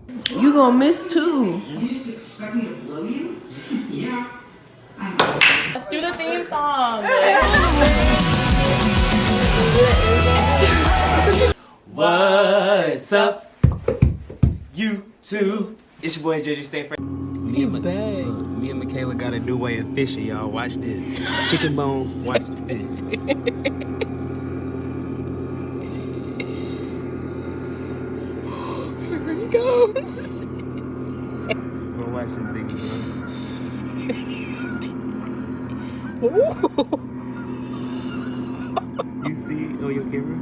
You gonna miss too. You just expect me to blow you? Yeah. Let's do the theme song. What's up, YouTube? It's your boy jjstayfresh. Me and Michaela got a new way of fishing, y'all. Watch this. Chicken bone, watch the fish. Here he goes. Bro, watch this thing, bro. You see it on your camera?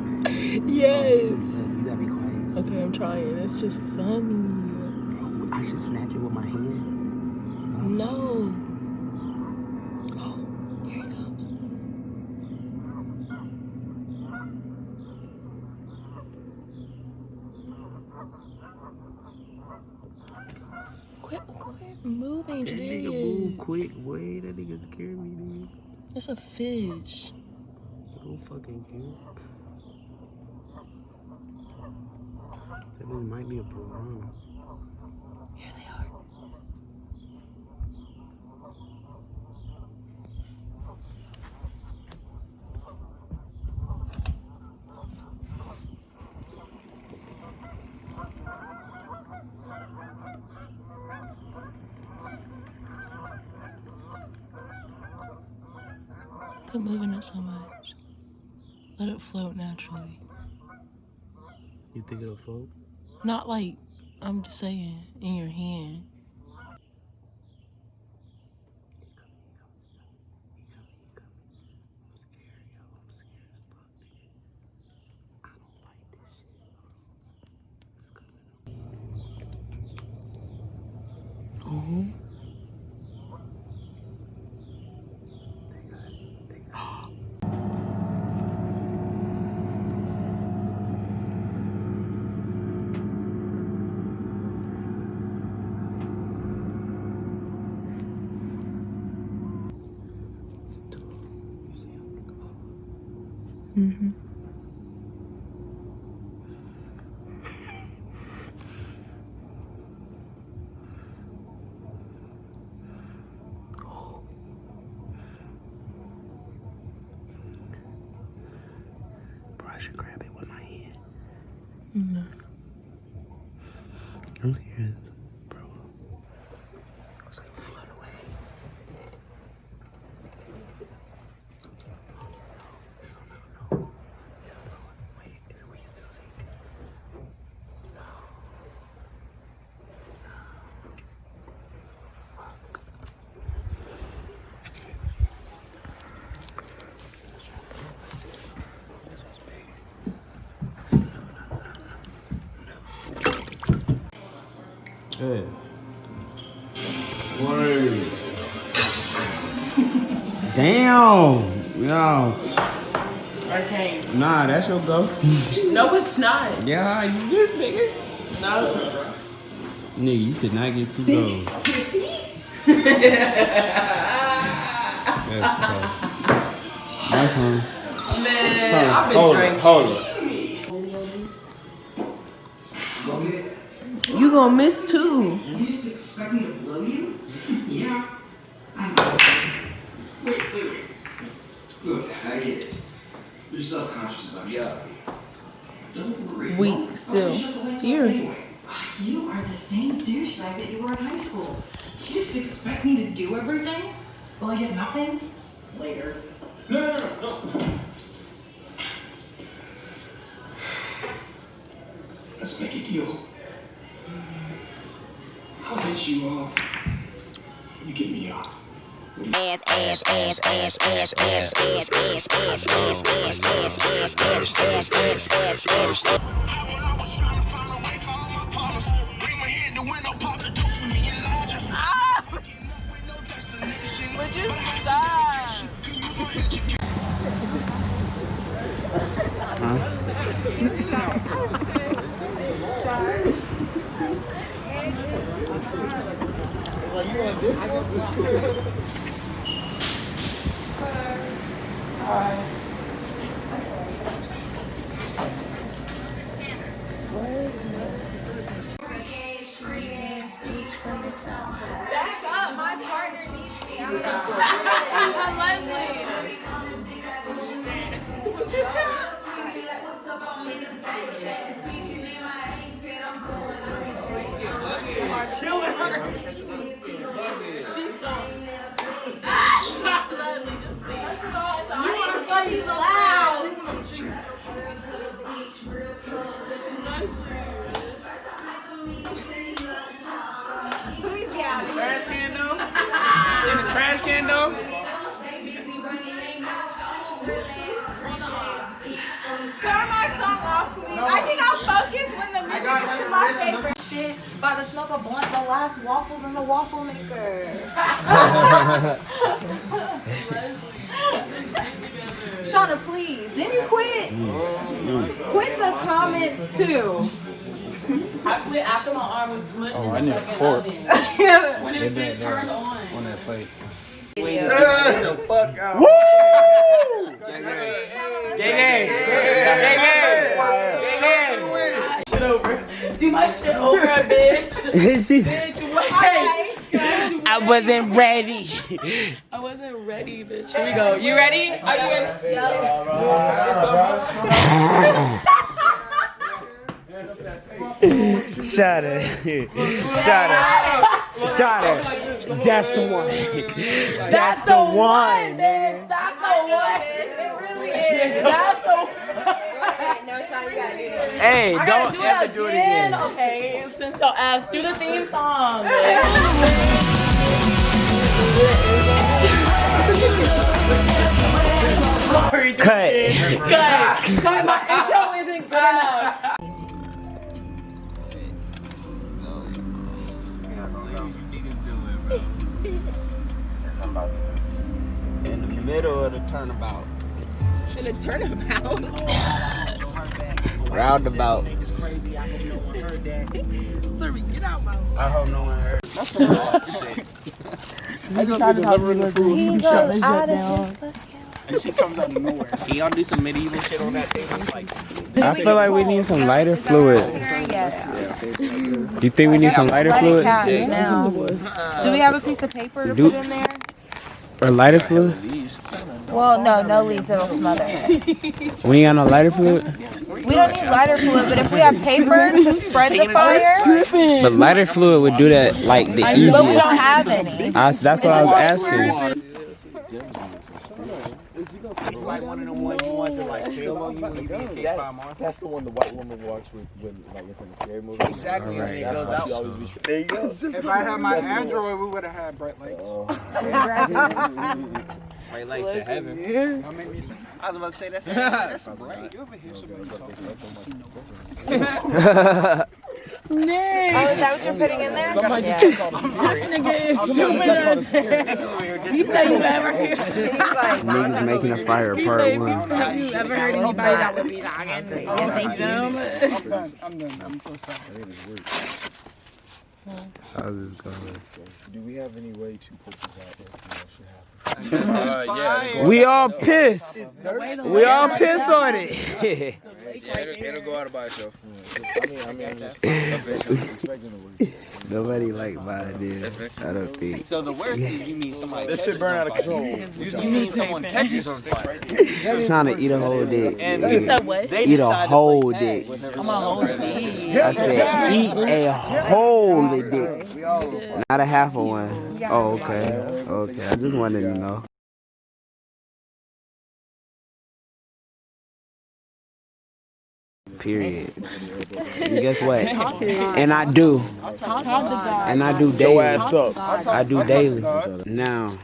Yes. You gotta be quiet. Okay, I'm trying. It's just funny. Bro, I should snatch it with my hand. No. Oh, here he comes. Quit moving, That nigga move quick, boy. That nigga scared me, dude. It's a fish. I don't fucking care. That nigga might be a piranha. Here they are. Quit moving it so much. Let it float naturally. You think it'll float? Not like, I'm just saying, in your hand. I'm scared, yo. I'm scared as fuck. I don't like this shit. Oh. They got it. Mm-hmm. Bro, I should grab it with my hand. No. I'm serious, bro. It's gonna float away. No. It's low. Wait, we can still see it. No. Fuck. This one's big. Good. Word. Damn. Yo. Okay. Nah, that's your go. No, it's not. Yeah, you this nigga. No. Nigga, you could not get 2 goals. That's tough. Nice one. Man, I've been drinking. Hold it. You gonna miss too. You just expect me to blow you? Yeah. Wait. Look, I get it. You're self-conscious about me. Yeah. Don't worry. Weak still. Here. You are the same douchebag that you were in high school. You just expect me to do everything? Will I get nothing? Later. No. Let's make a deal. I'll get you off. You get me off. Would you stop? Trash can though? In the trash can though? Turn my song off, please. I cannot focus when the music is to my favorite shit. About to smoke a blunt, the last waffles in the waffle maker. Shauna, please. Then you quit. Quit the comments too. I quit after my arm was smushed in I the need a fucking fork. oven. When it been turned on. On that plate. Woo! Shit over. Do my shit over, bitch. She's. Bitch, wait. I wasn't ready. I wasn't ready, bitch. Here we go. You ready? Are you ready? Shut it. Shut it. Shut it. That's the one. That's the one, bitch. That's the one. It really is. That's the one. No, Shauna, you gotta do this. Hey, I don't gotta ever do it again. Okay, since y'all asked, do the theme song. Sorry, Cut. Cut. My intro isn't good enough. In the middle of the turnabout. In a turnabout. Roundabout. Stormy, get out my way. I hope no one heard. I just be delivering the food from the shop. And she comes out of nowhere. Can y'all do some medieval shit on that thing? I feel like we need some lighter fluid. You think we need some lighter fluid? Now. Do we have a piece of paper to put in there? Or lighter fluid? Well, no leaves. It'll smother it. We ain't got no lighter fluid? We don't need lighter fluid, but if we have paper to spread the fire. But lighter fluid would do that like the But we easiest. don't have any. That's what I was asking. It's like one of them ones you want to like feel on you when you being chased by a monster. That's the one the white woman walks with when like it's in a scary movie. Exactly. All right. And it goes out. There you go. If I had my Android, we would have had bright lights. Bright lights to heaven. I was about to say that's bright. You ever hear somebody talk? Oh, is that what you're putting in there? Yeah. This nigga is stupid as hell. You say you ever hear? Niggas making a fire part one. Have you ever heard anybody that would be talking? I'm done. I'm so sorry. How's this going? Do we have any way to put this out if that should happen? We all pissed. We all pissed on it. It'll go out by itself. I'm just expecting the worst. Nobody like my idea. I don't think. So the worst is you need somebody. That shit burn out of control. You need someone catches on fire. I'm trying to eat a whole dick. You said what? Eat a whole dick. I'm a whole dick. I said eat a whole dick. Not a half of one. Oh, okay. Okay. I just wanted to know. Period. And guess what? And I do. And I do daily. I do daily. Now,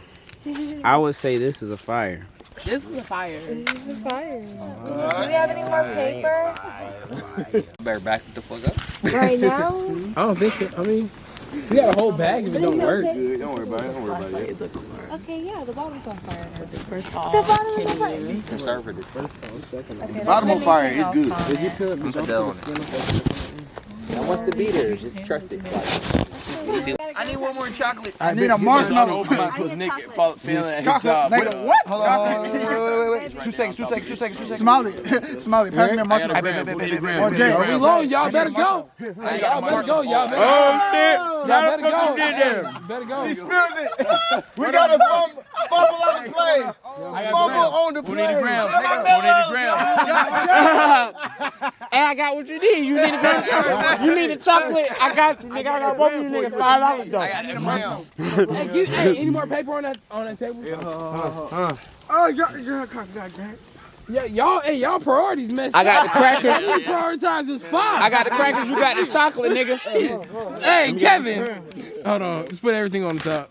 I would say this is a fire. This is a fire. Do we have any more paper? Better back the fuck up. Right now? I don't think so. I mean, we got a whole bag if it don't work. Don't worry about it. Don't worry about it. Okay, yeah, the bottom's on fire. First off, The bottom's on fire. Conservative. Okay, Bottom on fire is good. Did you peel it? Put that on it. Now what's the beater? Just trust it. I need one more chocolate. I need a marshmallow. Was naked, feeling at his job. Nigga, what? Hold on. Wait. 2 seconds. Smiley, pass me a marshmallow. Oh, Jay, We long, y'all better go. Y'all better go. Y'all better go. Y'all better go. Better go. He spilled it. We got a fumble on the play. Fumble on the play. Who need a gram? Hey, I got what you need. You need a gram? You need a chocolate? I got you, nigga. I got both of you niggas $5 though. Hey, any more paper on that table? Oh, girl, Yeah, y'all priorities messed I got the crackers. You prioritize is fine. I got the crackers. You got the chocolate, nigga. Hey, Kevin. Hold on. Let's put everything on the top.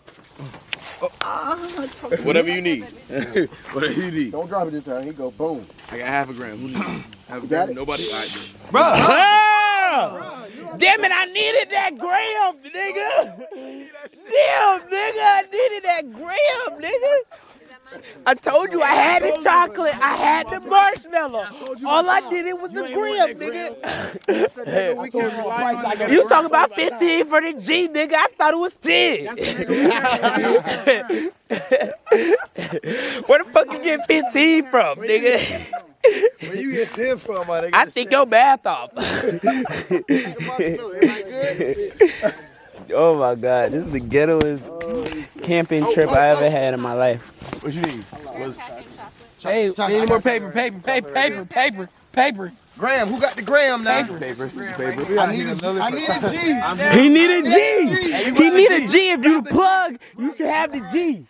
Whatever you need. Whatever you need. Don't drop it this time. He go boom. I got half a gram. Who needs it? Half a gram? Nobody? All right, Bro. Damn it, I needed that gram, nigga. Damn, nigga, I needed that gram, nigga. I told you I had the chocolate, I had the marshmallow. All I needed was the gram, nigga. You talking about 15 for the G, nigga? I thought it was 10. Where the fuck you get 15 from, nigga? Where you get 10 from, my nigga? I think your math off. Oh my God, this is the ghettoest camping trip I ever had in my life. What you need? Hey, any more paper? Graham, who got the gram now? Paper. I need a G. He need a G. He need a G. If you the plug, you should have the G.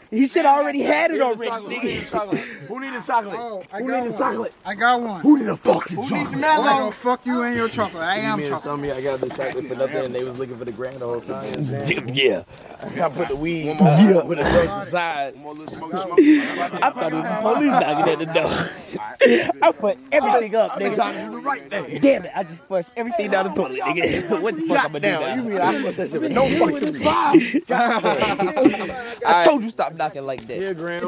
He should already had it already. Who need a chocolate? I got one. Who need a fucking Who G? needs the mellow? Fuck you and your chocolate. I am chocolate. Tell me I got the chocolate for nothing and they was looking for the grand the whole time. Yeah. I put the weed with the drugs aside. I thought it was the police knocking at the door. I put everything up, nigga. Damn it, I just flushed everything down the toilet, nigga. What the fuck I'm gonna do now? You mean I flushed that shit with no fucking I I told you stop knocking like that. Here, Graham.